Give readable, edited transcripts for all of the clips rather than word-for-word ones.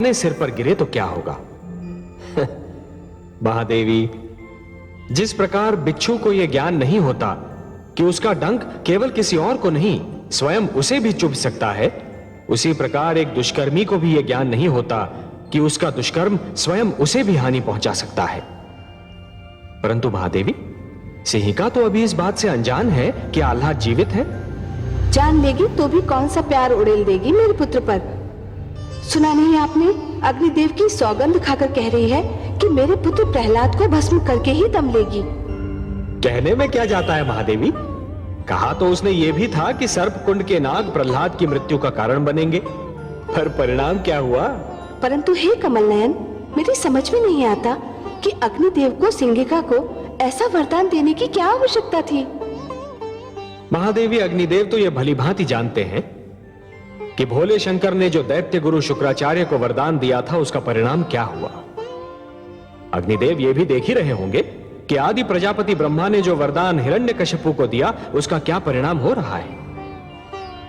अपने सिर पर गिरे तो क्या होगा। महादेवी, जिस प्रकार बिच्छू को यह ज्ञान नहीं होता कि उसका डंक केवल किसी और को नहीं स्वयं उसे भी चुभ सकता है, उसी प्रकार एक दुष्कर्मी को भी यह ज्ञान नहीं होता कि उसका दुष्कर्म स्वयं उसे भी हानि पहुंचा सकता है। परंतु महादेवी, सिंहिका तो अभी इस बात से अनजान है कि आह्लाद जीवित है। जान लेगी तो भी कौन सा प्यार उड़ेल देगी मेरे पुत्र पर। सुना नहीं आपने, अग्निदेव की सौगंध खाकर कह रही है कि मेरे पुत्र प्रहलाद को भस्म करके ही दम लेगी। कहने में क्या जाता है महादेवी, कहा तो उसने ये भी था कि सर्पकुंड के नाग प्रहलाद की मृत्यु का कारण बनेंगे, पर परिणाम क्या हुआ। परंतु हे कमल नयन, मेरी समझ में नहीं आता कि अग्निदेव को सिंहिका को ऐसा वरदान देने की क्या आवश्यकता थी। महादेवी, अग्निदेव तो यह भली भांति जानते हैं कि भोले शंकर ने जो दैत्य गुरु शुक्राचार्य को वरदान दिया था उसका परिणाम क्या हुआ। अग्निदेव ये भी देख ही रहे होंगे कि आदि प्रजापति ब्रह्मा ने जो वरदान हिरण्यकशिपु को दिया उसका क्या परिणाम हो रहा है।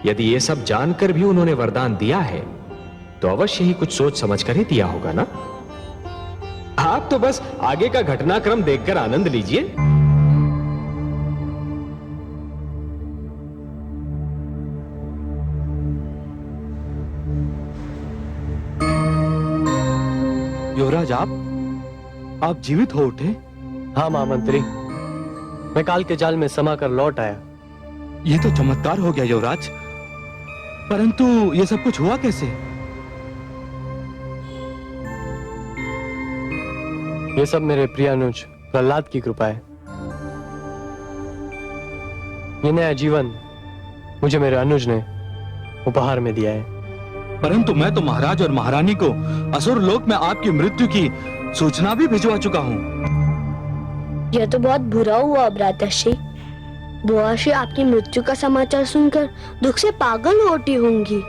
यदि ये सब जानकर भी उन्होंने वरदान दिया है तो अवश्य ही कुछ सोच समझ कर ही दिया होगा ना। आप तो बस आगे का घटनाक्रम देखकर आनंद लीजिए। युवराज, आप जीवित हो उठे? हाँ महामंत्री, मैं काल के जाल में समा कर लौट आया। यह तो चमत्कार हो गया युवराज, परंतु यह सब कुछ हुआ कैसे? ये सब मेरे प्रिय अनुज प्रहलाद की कृपा है। ये नया जीवन मुझे मेरे अनुज ने उपहार में दिया है। परंतु मैं तो महाराज और महारानी को असुर लोक में आपकी मृत्यु की सूचना भी भिजवा चुका हूँ। यह तो बहुत बुरा हुआ भ्राताश्री। बुआश्री आपकी मृत्यु का समाचार सुनकर दुख से पागल हो उठी होंगी।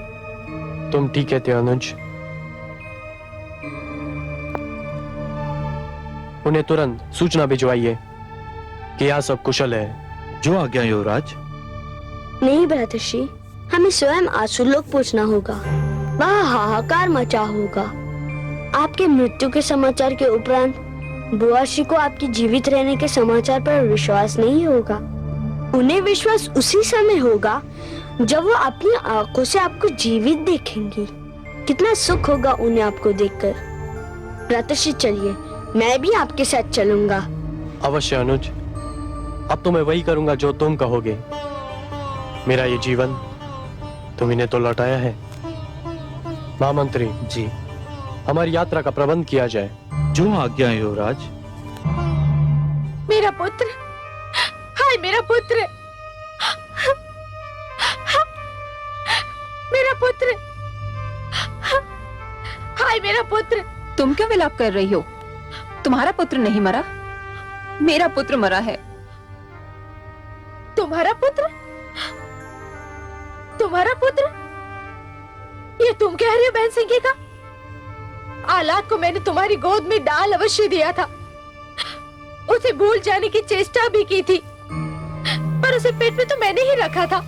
तुम ठीक कहते हो अनुज। उन्हें तुरंत सूचना भिजवाइए कि यहाँ सब कुशल है। जो आज्ञा युवराज। नहीं भ्राताश्री, हमें स्वयं आसुरलोक पहुंचना होगा। वहाँ हाहाकार मचा होगा। आपके मृत्यु के समाचार के उपरांत बुआश्री को आपकी जीवित रहने के समाचार पर विश्वास नहीं होगा। उन्हें विश्वास उसी समय होगा जब वो अपनी आंखों से आपको जीवित देखेंगी। कितना सुख होगा उन्हें आपको देखकर। भ्राताश्री चलिए, मैं भी आपके साथ चलूंगा। अवश्य अनुज, अब तो मैं वही करूंगा जो तुम कहोगे। मेरा ये जीवन तुम इन्हें तो लौटाया है। महामंत्री जी, हमारी यात्रा का प्रबंध किया जाए। जो आज्ञा युवराज। मेरा पुत्र, हाय मेरा पुत्र, मेरा पुत्र, हाय मेरा पुत्र। तुम क्यों विलाप कर रही हो? तुम्हारा पुत्र नहीं मरा, मेरा पुत्र मरा है। तुम्हारा पुत्र? तुम्हारा पुत्र? ये तुम कह रही हो बहन सिंहिका? आह्लाद को मैंने तुम्हारी गोद में डाल अवश्य दिया था। उसे भूल जाने की चेष्टा भी की थी, पर उसे पेट में तो मैंने ही रखा था।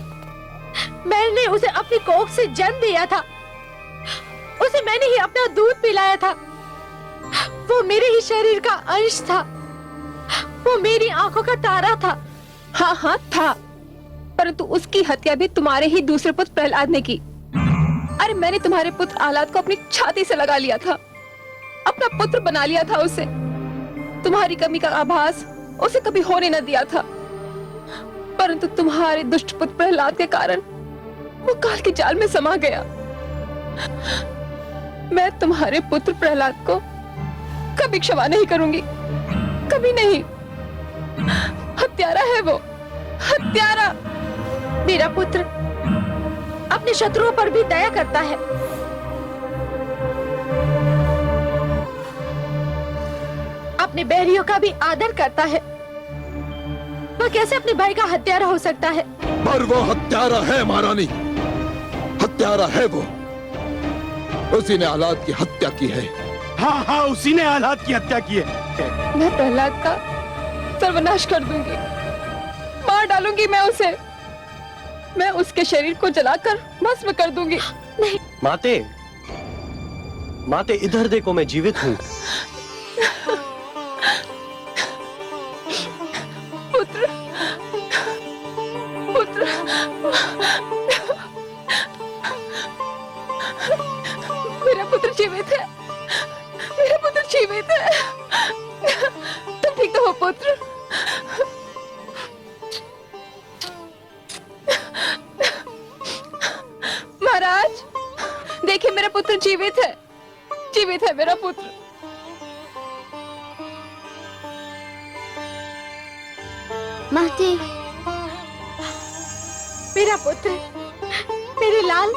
मैंने उसे अपनी कोख से जन्म दिया था। उसे मैंने ही अपना दूध पिलाया था। वो मेरे ही शरीर का अंश था। वो मेरी आंखों का तारा था। हाँ हाँ था, परंतु उसकी हत्या भी तुम्हारे ही दूसरे पुत्र प्रहलाद ने की। अरे मैंने तुम्हारे पुत्र आह्लाद को अपनी छाती से लगा लिया था, अपना पुत्र बना लिया था उसे। तुम्हारी कमी का आभास उसे कभी होने न दिया था, परंतु तुम्हारे दुष्ट पुत्र प्रहलाद के कारण वो काल के जाल में समा गया। मैं तुम्हारे पुत्र प्रहलाद को कभी क्षमा नहीं करूंगी, कभी नहीं। हत्यारा है वो, हत्यारा। मेरा पुत्र अपने शत्रुओं पर भी दया करता है। अपने बैरियों का भी आदर करता है। वह कैसे अपने भाई का हत्यारा हो सकता है? पर वो हत्यारा है महारानी, हत्यारा है वो। उसी ने आह्लाद की हत्या की है। हाँ हाँ, उसी ने आह्लाद की हत्या की है। मैं प्रहलाद का सर्वनाश कर दूंगी, मार डालूंगी मैं उसे। मैं उसके शरीर को जलाकर भस्म कर दूंगी। माते, माते इधर देखो, मैं जीवित हूँ। पुत्र, पुत्र, मेरा पुत्र जीवित है, मेरा पुत्र जीवित है। तुम ठीक तो हो पुत्र? महाराज, देखिए मेरा पुत्र जीवित है, जीवित है मेरा पुत्र। महती, मेरा पुत्र, मेरे लाल।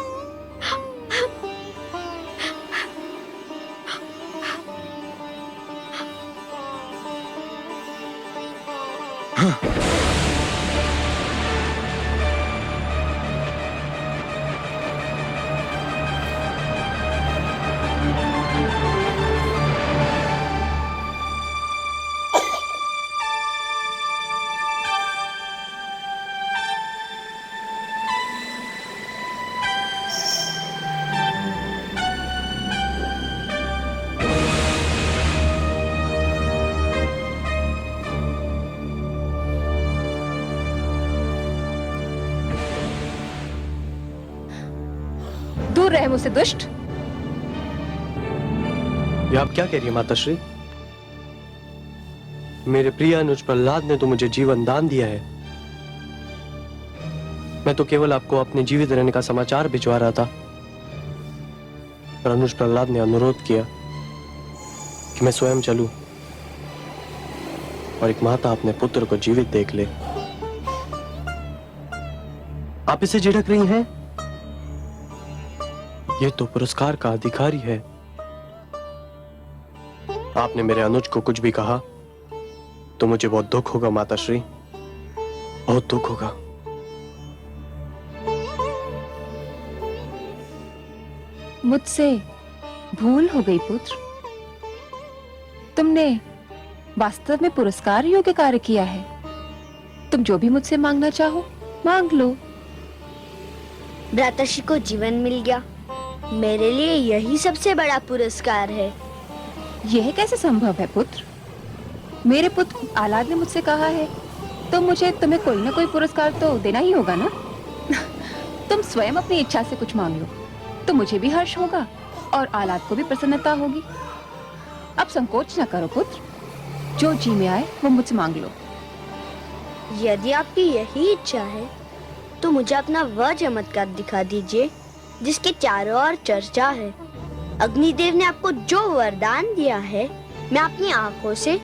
दूर रहे मुझसे दुष्ट। ये आप क्या कह रही है माताश्री? मेरे प्रिय अनुज प्रहलाद ने तो मुझे जीवन दान दिया है। मैं तो केवल आपको अपने जीवित रहने का समाचार भिजवा रहा था, पर अनुज प्रहलाद ने अनुरोध किया कि मैं स्वयं चलूं और एक माता अपने पुत्र को जीवित देख ले। आप इसे झिड़क रही हैं? ये तो पुरस्कार का अधिकारी है। आपने मेरे अनुज को कुछ भी कहा तो मुझे बहुत दुख होगा माताश्री, बहुत दुख होगा। मुझसे भूल हो गई पुत्र। तुमने वास्तव में पुरस्कार योग्य कार्य किया है। तुम जो भी मुझसे मांगना चाहो मांग लो। भ्राताश्री को जीवन मिल गया, मेरे लिए यही सबसे बड़ा पुरस्कार है। यह कैसे संभव है पुत्र? मेरे पुत्र आलाद ने मुझसे कहा है तो मुझे तुम्हें कोई ना कोई पुरस्कार तो देना ही होगा ना। तुम स्वयं अपनी इच्छा से कुछ मांग लो तो मुझे भी हर्ष होगा और आलाद को भी प्रसन्नता होगी। अब संकोच न करो पुत्र, जो जी में आए वो मुझसे मांग लो। यदि आपकी यही इच्छा है तो मुझे अपना वह चमत्कार दिखा दीजिए जिसके चारों ओर चर्चा है। अग्निदेव ने आपको जो वरदान दिया है, मैं अपनी आंखों से